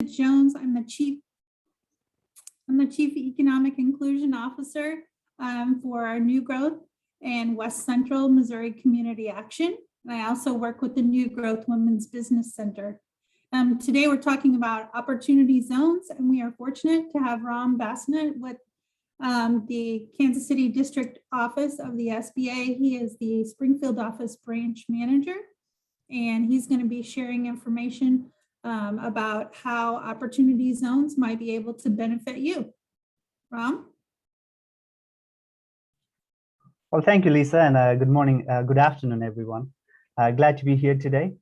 Jones. I'm the Chief Economic Inclusion Officer for our New Growth and West Central Missouri Community Action. And I also work with the New Growth Women's Business Center. Today we're talking about opportunity zones, and we are fortunate to have Ram Bassnett with the Kansas City District Office of the SBA. He is the Springfield Office Branch Manager, and he's going to be sharing information about how opportunity zones might be able to benefit you. Ram? Well, thank you, Lisa, and good morning, good afternoon, everyone. Glad to be here today.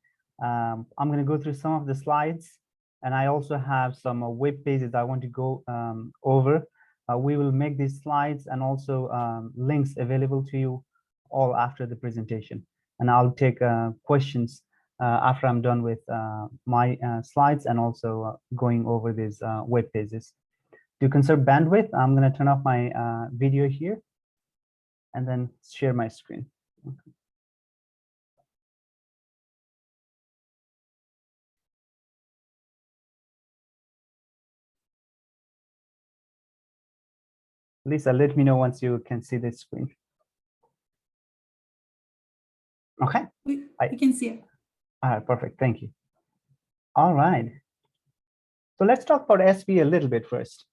I'm going to go through some of the slides, and I also have some web pages I want to go over. We will make these slides and also links available to you all after the presentation. And I'll take questions after I'm done with my slides and also going over these web pages. To conserve bandwidth, I'm going to turn off my video here and then share my screen. Okay. Lisa, let me know once you can see this screen. Okay. We can see it. All right, perfect. Thank you. All right. So let's talk about SBA a little bit first.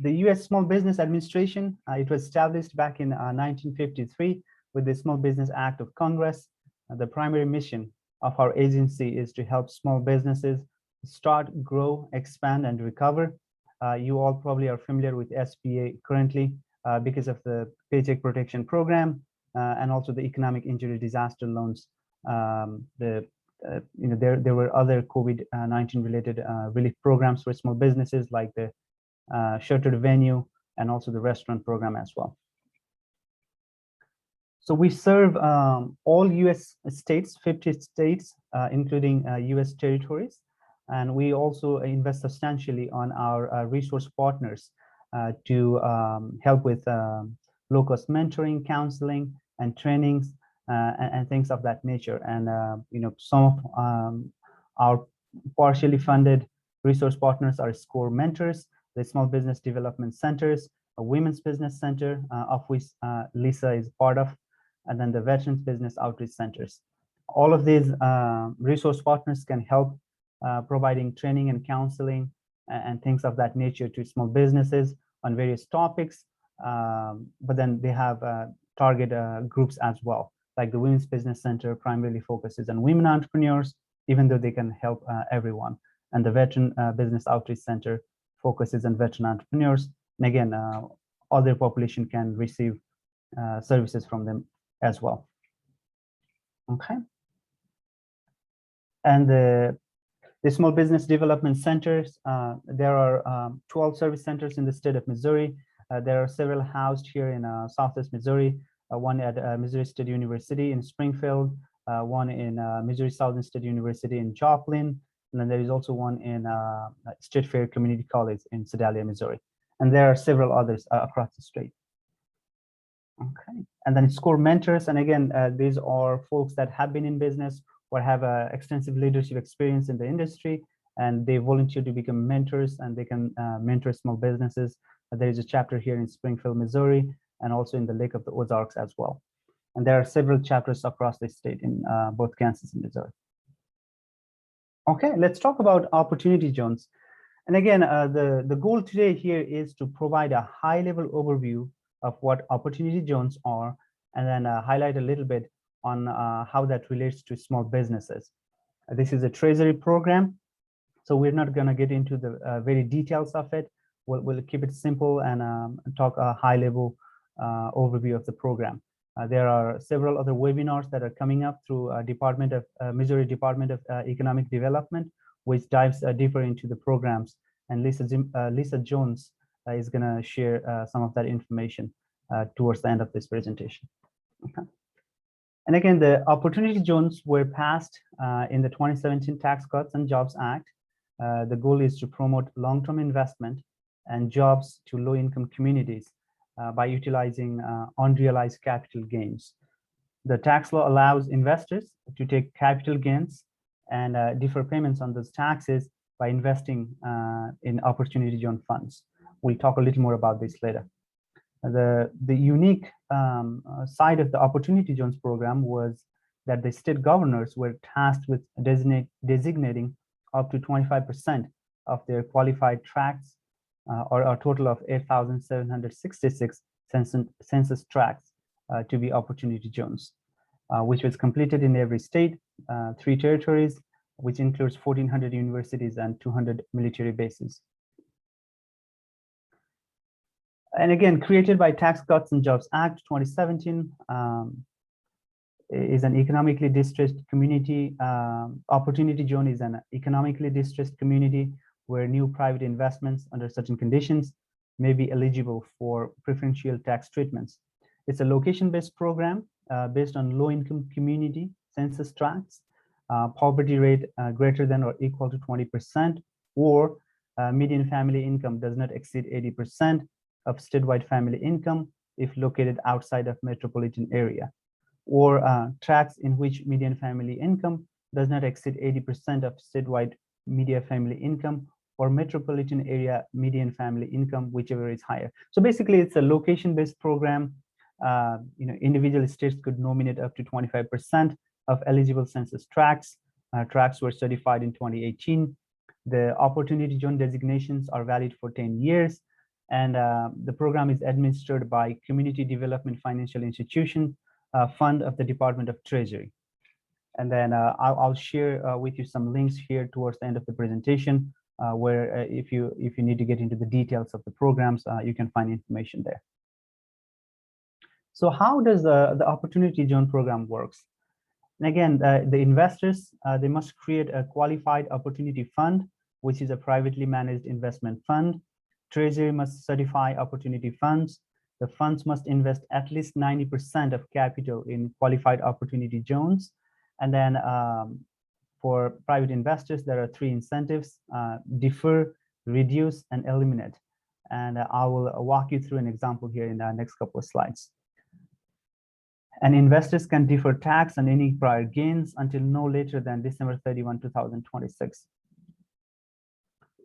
The U.S. Small Business Administration, it was established back in 1953 with the Small Business Act of Congress. The primary mission of our agency is to help small businesses start, grow, expand, and recover. You all probably are familiar with SBA currently because of the Paycheck Protection Program and also the Economic Injury Disaster Loans. There were other COVID-19 related relief programs for small businesses like the sheltered venue and also the restaurant program as well. So we serve all U.S. states, 50 states, including U.S. territories. And we also invest substantially on our resource partners to help with low-cost mentoring, counseling, and trainings, and things of that nature. And some of our partially funded resource partners are SCORE mentors, the Small Business Development Centers, a Women's Business Center, of which Lisa is part of, and then the Veterans Business Outreach Centers. All of these resource partners can help providing training and counseling and things of that nature to small businesses on various topics, but then they have target groups as well, like the Women's Business Center primarily focuses on women entrepreneurs, even though they can help everyone. And the Veteran Business Outreach Center focuses on veteran entrepreneurs. And again, other population can receive services from them as well. Okay. And the Small Business Development Centers, there are 12 service centers in the state of Missouri. There are several housed here in Southwest Missouri, one at Missouri State University in Springfield, one in Missouri Southern State University in Joplin, and then there is also one in State Fair Community College in Sedalia, Missouri. And there are several others across the state. Okay, and then SCORE mentors, and again, these are folks that have been in business or have extensive leadership experience in the industry, and they volunteer to become mentors, and they can mentor small businesses. There is a chapter here in Springfield, Missouri, and also in the Lake of the Ozarks as well. And there are several chapters across the state in both Kansas and Missouri. Okay, let's talk about opportunity zones. And again, the goal today here is to provide a high-level overview of what opportunity zones are, and then highlight a little bit on how that relates to small businesses. This is a treasury program, so we're not going to get into the very details of it. We'll keep it simple and talk a high-level overview of the program. There are several other webinars that are coming up through Missouri Department of Economic Development, which dives deeper into the programs. And Lisa Jones is going to share some of that information towards the end of this presentation. Okay. And again, the opportunity zones were passed in the 2017 Tax Cuts and Jobs Act. The goal is to promote long-term investment and jobs to low-income communities by utilizing unrealized capital gains. The tax law allows investors to take capital gains and defer payments on those taxes by investing in opportunity zone funds. We'll talk a little more about this later. The unique side of the Opportunity Zones program was that the state governors were tasked with designating up to 25% of their qualified tracts, or a total of 8,766 census tracts to be Opportunity Zones, which was completed in every state, 3 territories, which includes 1,400 universities and 200 military bases. And again, created by Tax Cuts and Jobs Act 2017, is an economically distressed community. Opportunity zone is an economically distressed community where new private investments under certain conditions may be eligible for preferential tax treatments. It's a location-based program based on low-income community census tracts, poverty rate greater than or equal to 20%, or median family income does not exceed 80% of statewide family income if located outside of metropolitan area, or tracts in which median family income does not exceed 80% of statewide median family income or metropolitan area median family income, whichever is higher. So basically, it's a location-based program. Individual states could nominate up to 25% of eligible census tracts. Tracts were certified in 2018. The Opportunity Zone designations are valid for 10 years. And the program is administered by Community Development Financial Institution Fund of the Department of Treasury. And then I'll share with you some links here towards the end of the presentation, where if you need to get into the details of the programs, you can find information there. So how does the Opportunity Zone program works? And again, the investors, they must create a qualified opportunity fund, which is a privately managed investment fund. Treasury must certify opportunity funds. The funds must invest at least 90% of capital in qualified opportunity zones. And then for private investors, there are 3 incentives: defer, reduce, and eliminate. And I will walk you through an example here in the next couple of slides. And investors can defer tax on any prior gains until no later than December 31, 2026.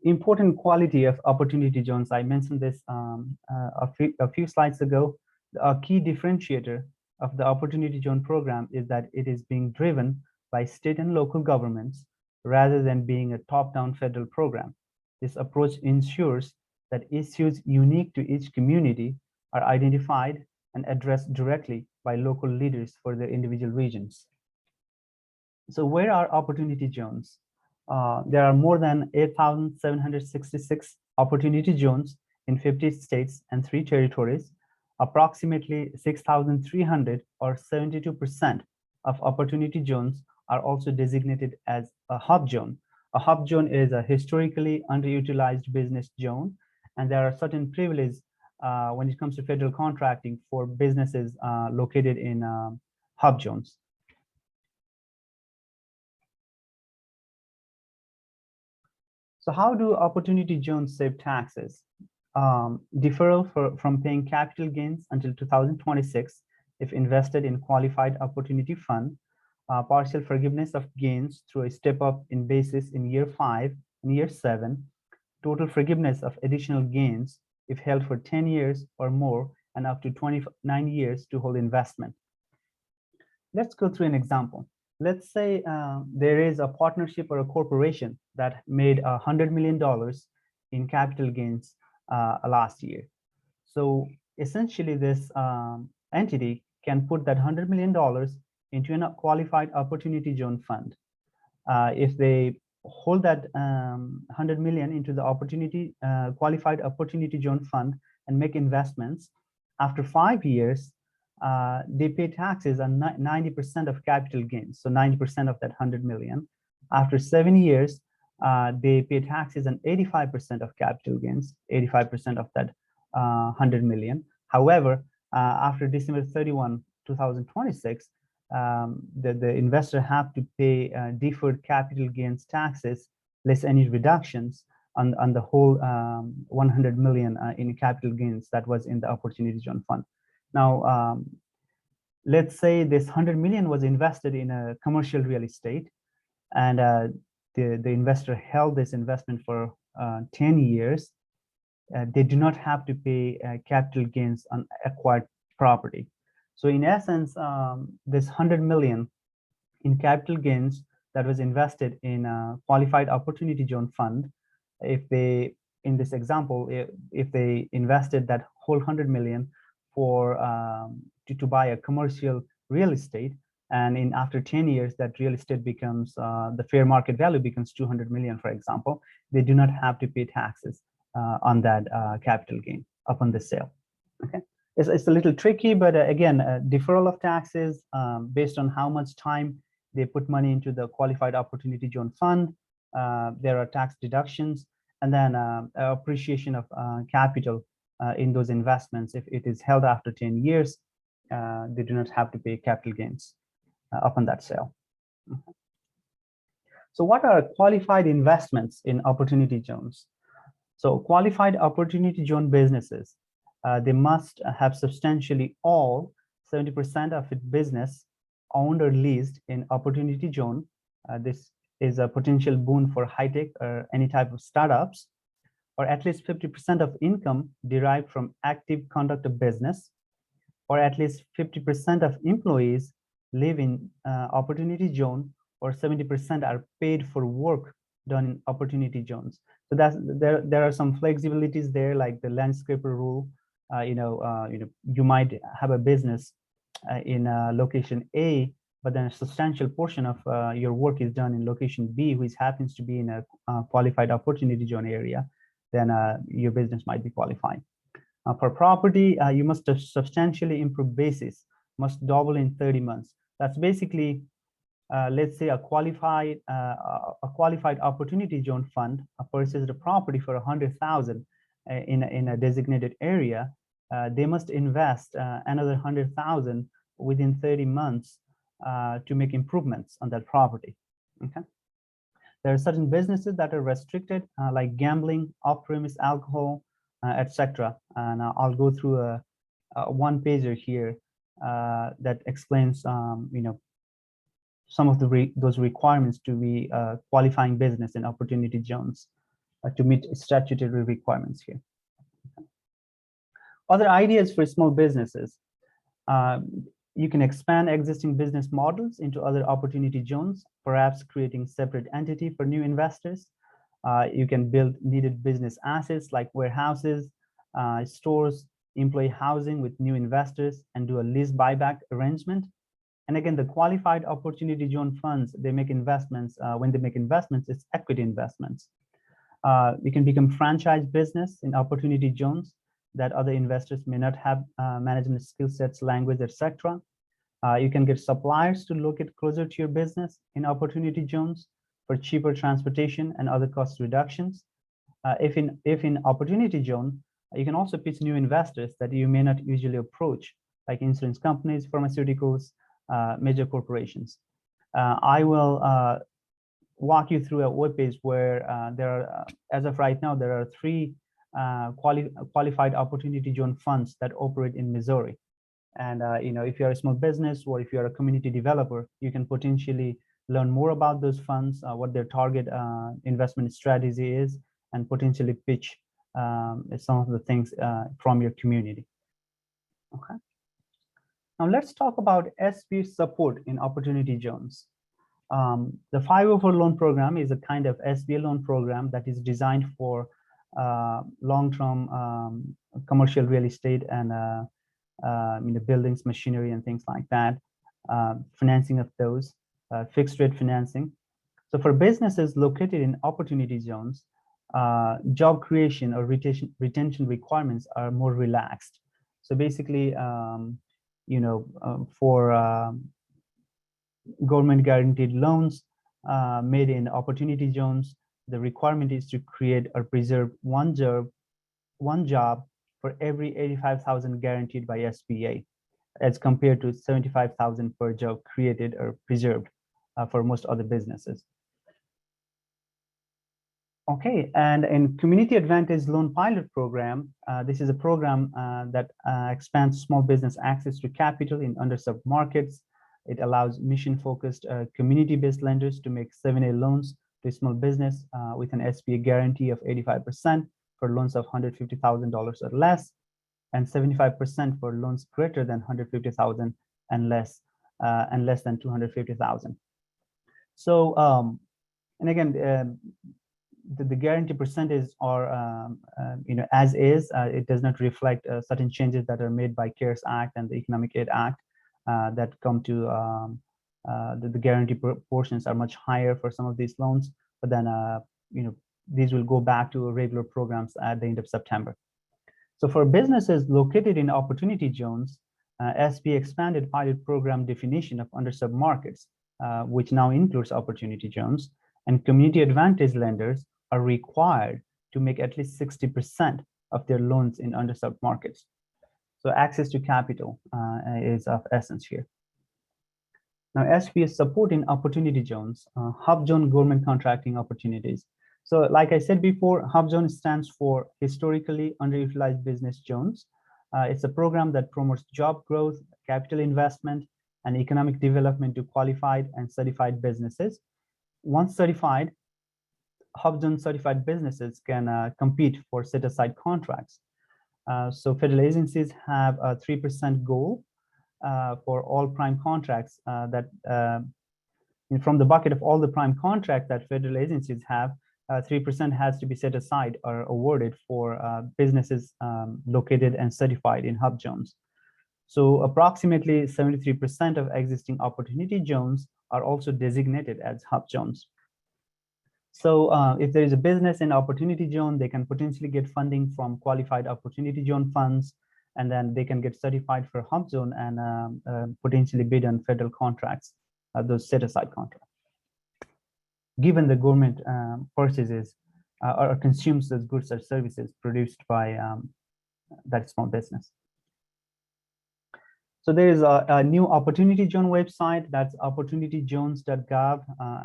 Important quality of opportunity zones. I mentioned this a few slides ago. A key differentiator of the Opportunity Zone program is that it is being driven by state and local governments rather than being a top-down federal program. This approach ensures that issues unique to each community are identified and addressed directly by local leaders for their individual regions. So where are opportunity zones? There are more than 8,766 opportunity zones in 50 states and 3 territories. Approximately 6,300 or 72% of opportunity zones are also designated as a hub zone. A hub zone is a historically underutilized business zone, and there are certain privileges when it comes to federal contracting for businesses located in hub zones. So how do opportunity zones save taxes? Deferral from paying capital gains until 2026 if invested in qualified opportunity fund, partial forgiveness of gains through a step up in basis in year 5 and year 7, total forgiveness of additional gains if held for 10 years or more, and up to 29 years to hold investment. Let's go through an example. Let's say there is a partnership or a corporation that made $100 million in capital gains last year. So essentially this entity can put that $100 million into a qualified opportunity zone fund. If they hold that 100 million into the qualified opportunity zone fund and make investments, after 5 years, they pay taxes on 90% of capital gains, so 90% of that 100 million. After 7 years, they pay taxes on 85% of capital gains, 85% of that 100 million. However, after December 31, 2026, the investor have to pay deferred capital gains taxes less any reductions on the whole 100 million in capital gains that was in the opportunity zone fund. Now, let's say this 100 million was invested in a commercial real estate, and the investor held this investment for 10 years, they do not have to pay capital gains on acquired property. So in essence, this 100 million in capital gains that was invested in a qualified opportunity zone fund, if they, in this example, if they invested that whole 100 million for to buy a commercial real estate, and in after 10 years that real estate becomes the fair market value becomes 200 million, for example, they do not have to pay taxes on that capital gain upon the sale. Okay, it's a little tricky, but again, deferral of taxes based on how much time they put money into the qualified opportunity zone fund. There are tax deductions, and then appreciation of capital in those investments. If it is held after 10 years, they do not have to pay capital gains upon that sale. So what are qualified investments in opportunity zones? So qualified opportunity zone businesses, they must have substantially all 70% of its business owned or leased in opportunity zone. This is a potential boon for high-tech or any type of startups, or at least 50% of income derived from active conduct of business, or at least 50% of employees live in opportunity zone, or 70% are paid for work done in opportunity zones. So that's there are some flexibilities there, like the landscaper rule. You might have a business in location A, but then a substantial portion of your work is done in location B, which happens to be in a qualified opportunity zone area, then your business might be qualified. For property, you must have substantially improved basis, must double in 30 months. That's basically, let's say a qualified opportunity zone fund purchased a property for 100,000 in a designated area. They must invest another 100,000 within 30 months to make improvements on that property. Okay. There are certain businesses that are restricted, like gambling, off-premise alcohol, etc. And I'll go through a one-pager here that explains, some of those requirements to be qualifying business in opportunity zones to meet statutory requirements here. Other ideas for small businesses. You can expand existing business models into other opportunity zones, perhaps creating separate entity for new investors. You can build needed business assets like warehouses, stores, employee housing with new investors, and do a lease buyback arrangement. And again, the qualified opportunity zone funds, they make investments. When they make investments, it's equity investments. You can become franchise business in opportunity zones that other investors may not have management skill sets, language, etc. You can get suppliers to locate closer to your business in opportunity zones for cheaper transportation and other cost reductions. If in opportunity zone, you can also pitch new investors that you may not usually approach, like insurance companies, pharmaceuticals, major corporations. I will walk you through a webpage where there are, as of right now, there are 3 qualified opportunity zone funds that operate in Missouri. And if you're a small business or if you're a community developer, you can potentially learn more about those funds, what their target investment strategy is, and potentially pitch some of the things from your community. Okay. Now let's talk about SBA support in opportunity zones. The 504 loan program is a kind of SBA loan program that is designed for long-term commercial real estate and buildings, machinery, and things like that, financing of those, fixed rate financing. So for businesses located in opportunity zones, job creation or retention requirements are more relaxed. So basically, for government guaranteed loans made in opportunity zones, the requirement is to create or preserve one job for every 85,000 guaranteed by SBA, as compared to 75,000 per job created or preserved for most other businesses. Okay, and in Community Advantage Loan Pilot Program, this is a program that expands small business access to capital in underserved markets. It allows mission-focused, community-based lenders to make 7(a) loans to small business with an SBA guarantee of 85% for loans of $150,000 or less, and 75% for loans greater than $150,000 and less than $250,000. So, and again, the guarantee percentage are as is. It does not reflect certain changes that are made by CARES Act and the Economic Aid Act that come to the guarantee portions are much higher for some of these loans, but then these will go back to regular programs at the end of September. So for businesses located in opportunity zones, SB expanded pilot program definition of underserved markets, which now includes opportunity zones, and community advantage lenders are required to make at least 60% of their loans in underserved markets. So access to capital is of essence here. Now, SB is supporting opportunity zones, hub zone government contracting opportunities. So like I said before, hub zone stands for historically underutilized business zones. It's a program that promotes job growth, capital investment, and economic development to qualified and certified businesses. Once certified, hub zone certified businesses can compete for set-aside contracts. So federal agencies have a 3% goal for all prime contracts from the bucket of all the prime contracts that federal agencies have, 3% has to be set aside or awarded for businesses located and certified in hub zones. So approximately 73% of existing opportunity zones are also designated as hub zones. So if there is a business in opportunity zone, they can potentially get funding from qualified opportunity zone funds, and then they can get certified for hub zone and potentially bid on federal contracts, those set-aside contracts. Given the government purchases or consumes those goods or services produced by that small business. So there is a new opportunity zone website, that's opportunityzones.gov.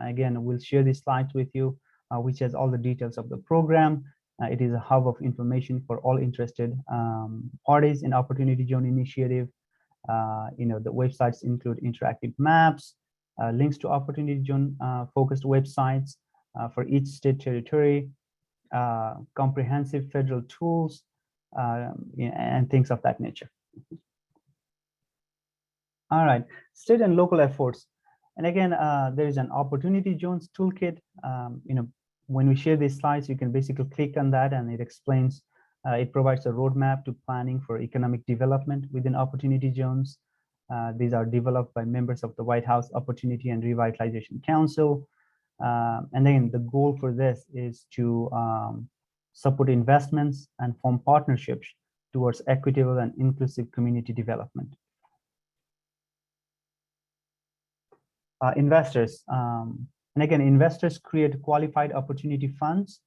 Again, we'll share these slides with you, which has all the details of the program. It is a hub of information for all interested parties in opportunity zone initiative. The websites include interactive maps, links to opportunity zone focused websites for each state territory, comprehensive federal tools, and things of that nature. All right, state and local efforts. And again, there is an opportunity zones toolkit. When we share these slides, you can basically click on that and it explains, it provides a roadmap to planning for economic development within opportunity zones. These are developed by members of the White House Opportunity and Revitalization Council. And then the goal for this is to support investments and form partnerships towards equitable and inclusive community development. Investors, and again, investors create qualified opportunity funds.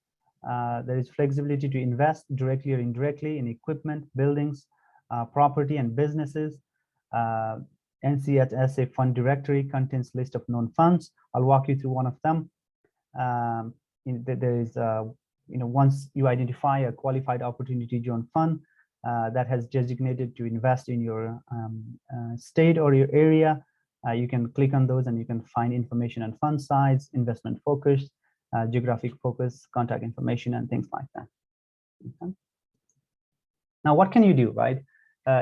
There is flexibility to invest directly or indirectly in equipment, buildings, property, and businesses. NCSA fund directory contains list of known funds. I'll walk you through one of them. There is, once you identify a qualified opportunity zone fund that has designated to invest in your state or your area, you can click on those and you can find information on fund size, investment focus, geographic focus, contact information, and things like that. Okay. Now, what can you do, right?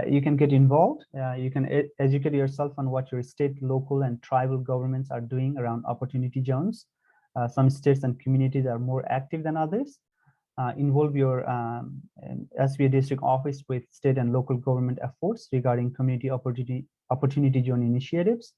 You can get involved. You can educate yourself on what your state, local, and tribal governments are doing around opportunity zones. Some states and communities are more active than others. Involve your SBA district office with state and local government efforts regarding community opportunity zone initiatives.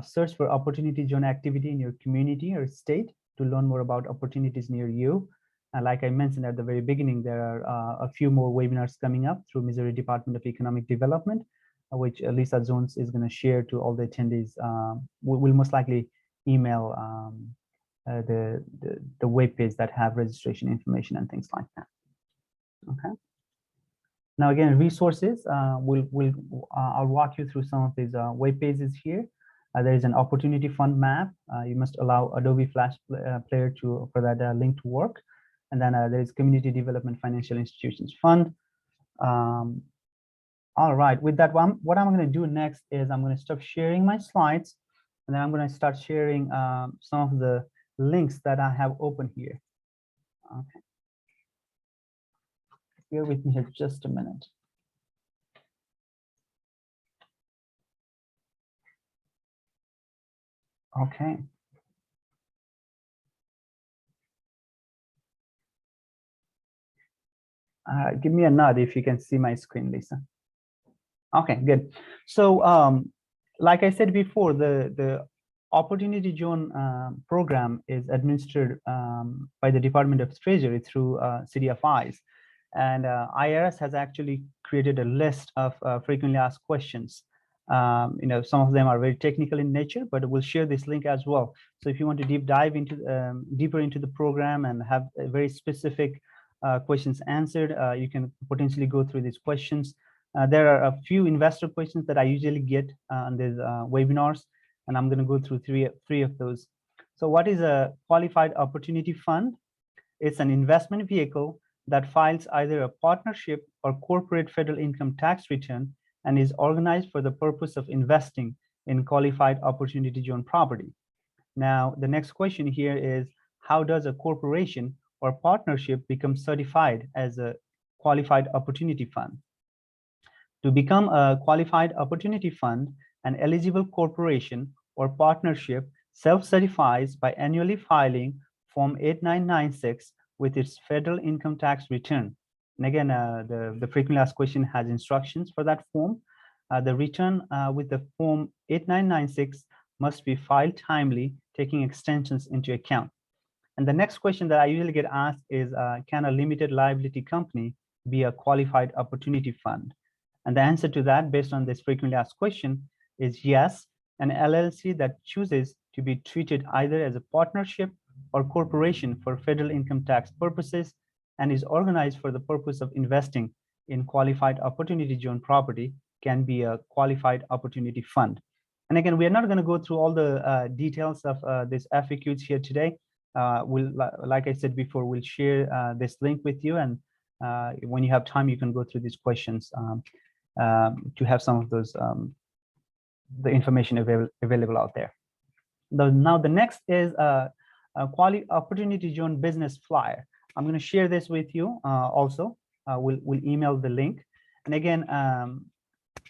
Search for opportunity zone activity in your community or state to learn more about opportunities near you. And like I mentioned at the very beginning, there are a few more webinars coming up through Missouri Department of Economic Development, which Lisa Jones is going to share to all the attendees. We'll most likely email the web page that have registration information and things like that. Okay. Now again, resources. I'll walk you through some of these web pages here. There is an opportunity fund map. You must allow Adobe Flash Player for that link to work. And then there is Community Development Financial Institutions Fund. All right, with that one, what I'm going to do next is I'm going to stop sharing my slides, and then I'm going to start sharing some of the links that I have open here. Okay. Bear with me here just a minute. Okay. Give me a nod if you can see my screen, Lisa. Okay, good. So, like I said before, the Opportunity Zone program is administered by the Department of Treasury through CDFIs. And IRS has actually created a list of frequently asked questions. Some of them are very technical in nature, but we'll share this link as well. So if you want to deep dive into deeper into the program and have very specific questions answered, you can potentially go through these questions. There are a few investor questions that I usually get on these webinars, and I'm going to go through three of those. So what is a qualified opportunity fund? It's an investment vehicle that files either a partnership or corporate federal income tax return and is organized for the purpose of investing in qualified opportunity zone property. Now, the next question here is, how does a corporation or partnership become certified as a qualified opportunity fund? To become a qualified opportunity fund, an eligible corporation or partnership self-certifies by annually filing Form 8996 with its federal income tax return. And again, the frequently asked question has instructions for that form. The return with the Form 8996 must be filed timely, taking extensions into account. And the next question that I usually get asked is, can a limited liability company be a qualified opportunity fund? And the answer to that, based on this frequently asked question, is yes. An LLC that chooses to be treated either as a partnership or corporation for federal income tax purposes and is organized for the purpose of investing in qualified opportunity zone property can be a qualified opportunity fund. And again, we are not going to go through all the details of this FAQs here today. Like I said before, we'll share this link with you, and when you have time, you can go through these questions to have some of those the information available out there. Now the next is a quality opportunity zone business flyer. I'm going to share this with you also. We'll email the link. And again,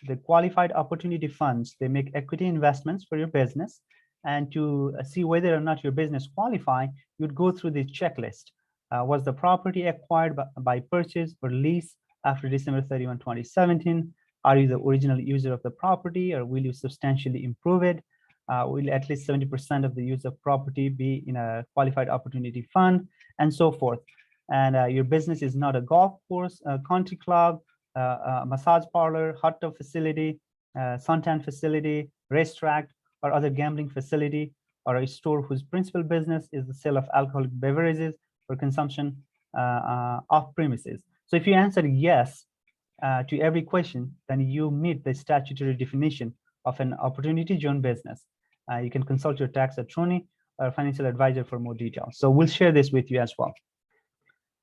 the qualified opportunity funds, they make equity investments for your business. And to see whether or not your business qualify, you'd go through this checklist. Was the property acquired by purchase or lease after December 31, 2017? Are you the original user of the property, or will you substantially improve it? Will at least 70% of the use of property be in a qualified opportunity fund, and so forth. And your business is not a golf course, a country club, a massage parlor, hot tub facility, suntan facility, racetrack, or other gambling facility, or a store whose principal business is the sale of alcoholic beverages for consumption off premises. So if you answer yes to every question, then you meet the statutory definition of an opportunity zone business. You can consult your tax attorney or financial advisor for more details. So we'll share this with you as well.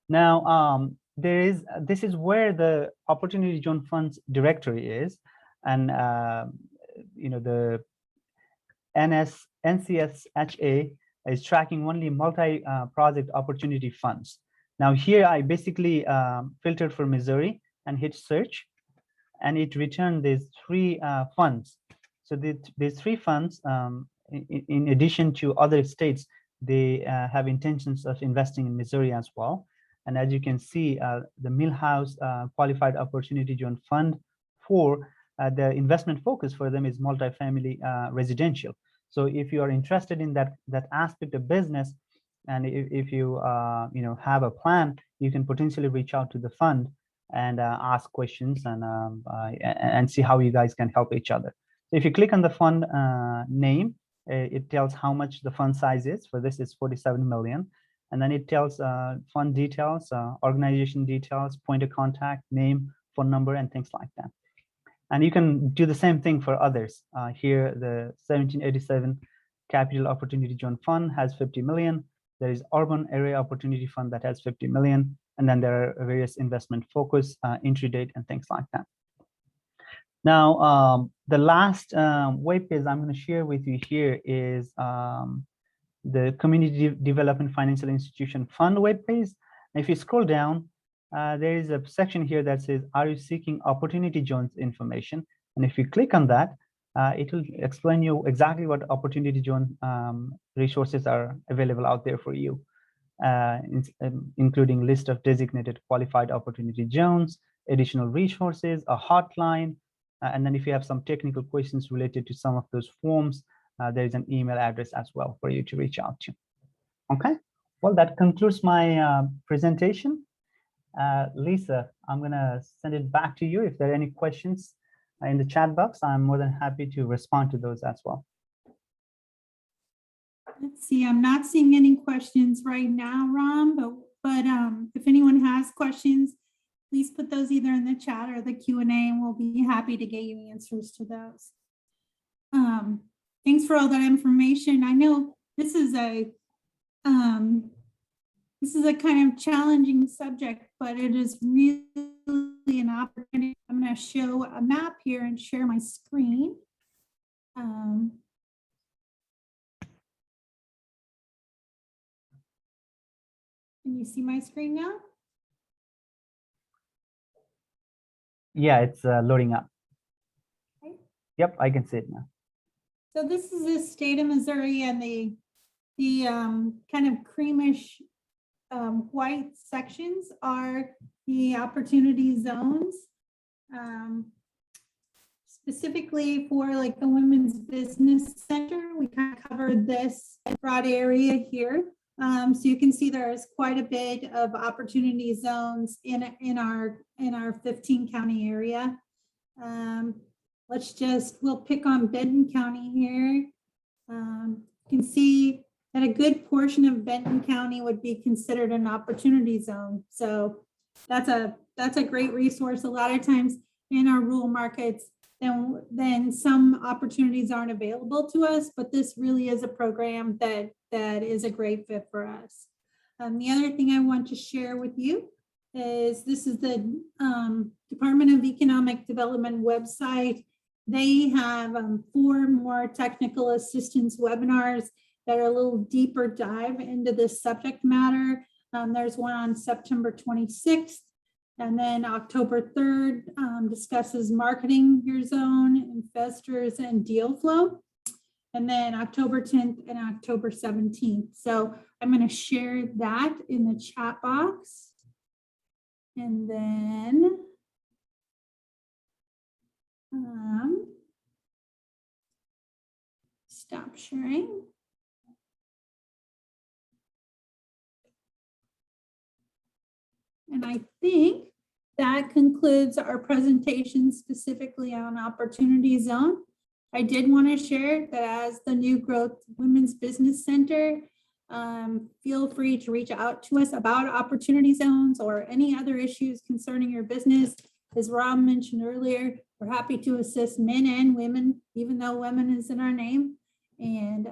Now, this is where the Opportunity Zone Funds directory is, and the NCSHA is tracking only multi-project opportunity funds. Now here I basically filtered for Missouri and hit search, and it returned these three funds. So these three funds, in addition to other states, they have intentions of investing in Missouri as well. And as you can see, the Millhouse Qualified Opportunity Zone Fund 4, the investment focus for them is multifamily residential. So if you are interested in that aspect of business, and if you have a plan, you can potentially reach out to the fund and ask questions and see how you guys can help each other. So if you click on the fund name, it tells how much the fund size is. For this is 47 million. And then it tells fund details, organization details, point of contact, name, phone number, and things like that. And you can do the same thing for others. Here, the 1787 Capital Opportunity Zone Fund has 50 million. There is Urban Area Opportunity Fund that has 50 million. And then there are various investment focus, entry date, and things like that. Now, the last web page I'm going to share with you here is the Community Development Financial Institution Fund webpage. And if you scroll down, there is a section here that says, are you seeking opportunity zones information? And if you click on that, it will explain you exactly what opportunity zone resources are available out there for you, including list of designated qualified opportunity zones, additional resources, a hotline, and then if you have some technical questions related to some of those forms, there is an email address as well for you to reach out to. Okay, well, that concludes my presentation. Lisa, I'm gonna send it back to you. If there are any questions in the chat box, I'm more than happy to respond to those as well. Let's see, I'm not seeing any questions right now, Ram, but if anyone has questions, please put those either in the chat or the Q&A, and we'll be happy to get you answers to those. Thanks for all that information. I know this is a kind of challenging subject, but it is really an opportunity. I'm going to show a map here and share my screen. Can you see my screen now? Yeah, it's loading up. Okay. Yep, I can see it now. So this is the state of Missouri, and the kind of creamish white sections are the opportunity zones, specifically for like the Women's Business Center. We kind of covered this broad area here. So you can see there is quite a bit of opportunity zones in our 15 county area. We'll pick on Benton County here. You can see that a good portion of Benton County would be considered an opportunity zone. So that's a great resource. A lot of times in our rural markets, then some opportunities aren't available to us, but this really is a program that is a great fit for us. The other thing I want to share with you is this is the Department of Economic Development website. They have 4 more technical assistance webinars that are a little deeper dive into this subject matter. There's one on September 26th, and then October 3rd discusses marketing your zone, investors, and deal flow. And then October 10th and October 17th. So I'm going to share that in the chat box. And then stop sharing. And I think that concludes our presentation specifically on Opportunity Zone. I did want to share that as the New Growth Women's Business Center, feel free to reach out to us about opportunity zones or any other issues concerning your business. As Rob mentioned earlier, we're happy to assist men and women, even though women is in our name. And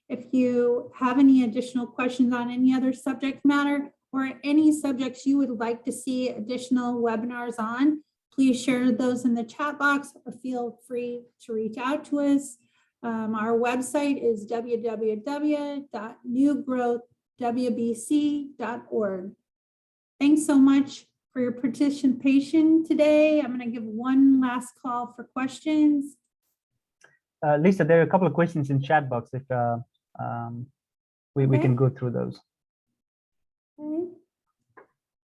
if you have any additional questions on any other subject matter or any subjects you would like to see additional webinars on, please share those in the chat box or feel free to reach out to us. Our website is www.newgrowthwbc.org. Thanks so much for your participation today. I'm going to give one last call for questions. Lisa, there are a couple of questions in chat box. If we can go through those.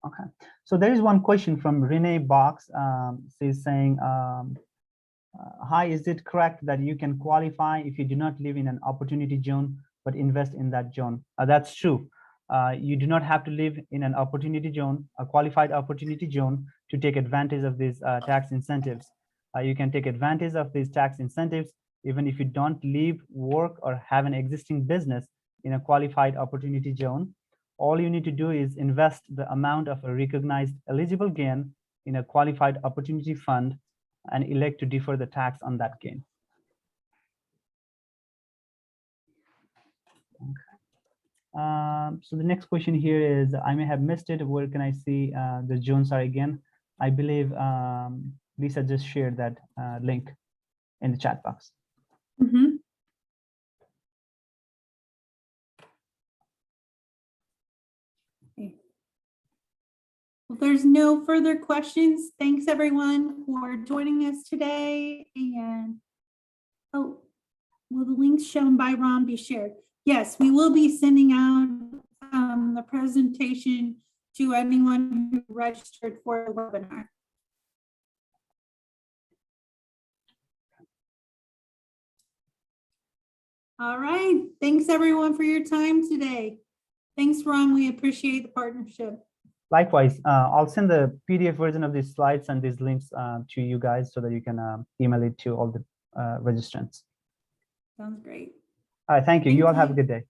Okay, so there is one question from Renee Box. She's saying, hi, is it correct that you can qualify if you do not live in an opportunity zone but invest in that zone? That's true. You do not have to live in an opportunity zone, a qualified opportunity zone, to take advantage of these tax incentives. You can take advantage of these tax incentives even if you don't live, work, or have an existing business in a qualified opportunity zone. All you need to do is invest the amount of a recognized eligible gain in a qualified opportunity fund and elect to defer the tax on that gain. Okay. So the next question here is, I may have missed it. Where can I see the zones are again? I believe Lisa just shared that link in the chat box. Mm-hmm. If there's no further questions, thanks everyone for joining us today. And oh, will the links shown by Ron be shared? Yes, we will be sending out the presentation to anyone who registered for the webinar. All right, thanks everyone for your time today. Thanks, Ron. We appreciate the partnership. Likewise, I'll send the PDF version of these slides and these links to you guys so that you can email it to all the registrants. Sounds great. All right, thank you. Thank You all have a you. good day.